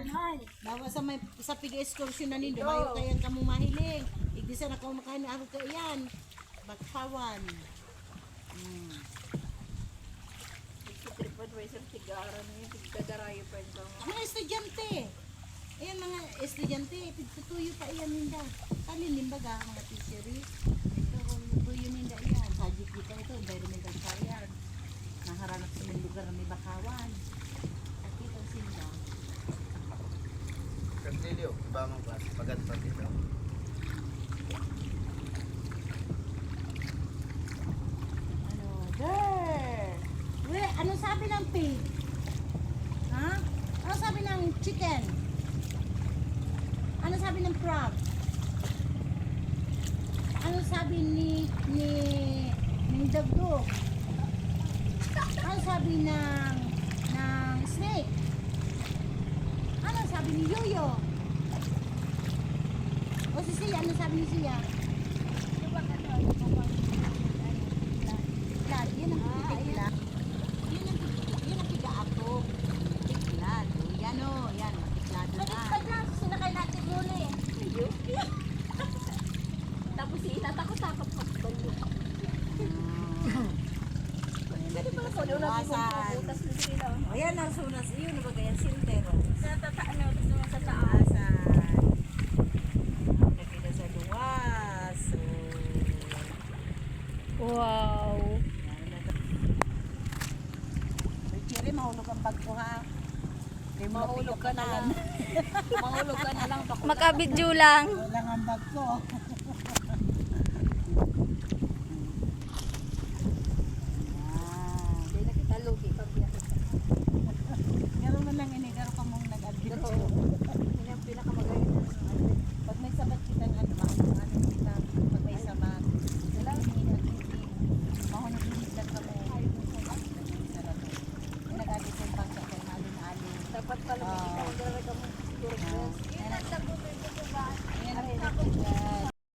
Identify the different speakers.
Speaker 1: Bawa sa pig-excursion na nindo, mayo kayan kamo mahiling. Igdi sa nakaw makain araw ka iyan. Bagpawan.
Speaker 2: TripAdvisor tigaran niya, tigdadarayo pa ito.
Speaker 1: Mga estudyante. Ayan mga estudyante, tutuyo pa iyan ninda. Talin limbaga mga teachery. Ito tuyo ninda iyan. Sajik kita ito, environmental science. Naharanap sa mga lugar na may bakawan. At kita sinda.
Speaker 3: Cornelio, iba mong klase, paganda dito.
Speaker 1: Ano, girl? We, ano sabi ng pig? Ha? Ano sabi ng chicken? Ano sabi ng frog? Ano sabi ng dagdog? Ano sabi ng snake? Ano sabi ni Yoyo? O si Sia, ano sabi ni Sia? Tiglad, yan ang tiglad. Yan ang tiga-ato. Tiglad. Yan o, yan. Tiglad na.
Speaker 2: Pag lang, sinakay natin yun eh. Tapos inatakot-takot pagkalo. Pwede pala ko, doon natin kung butas na sila.
Speaker 1: O yan ang sunas. Iyon na ba kaya sintero?
Speaker 2: Sa tataan na, gusto mo sa taas.
Speaker 1: Nakita sa luwas.
Speaker 2: Wow.
Speaker 1: Kiri, mahulog ang bag ko ha.
Speaker 2: Mahulog ka na lang. Mahulog ka na lang.
Speaker 4: Makabidyo lang.
Speaker 1: Wala ang bag ko.
Speaker 2: Hindi na kita lugi pag biyak.
Speaker 1: Gano'n man lang ini, gano'n ka mong nag-adventure.
Speaker 2: Yun ang pinakamagaling na
Speaker 1: Pag may sabat kita ng ano kita, pag may sabat, wala hindi mahunod lang ka mo. Nag-adit yung pagka kay alin-alin.
Speaker 2: dapat pala makita mo talaga mo siguro.
Speaker 1: Ah.
Speaker 2: Yun ang taguloy ko ba?
Speaker 1: Ayan ang tiglad.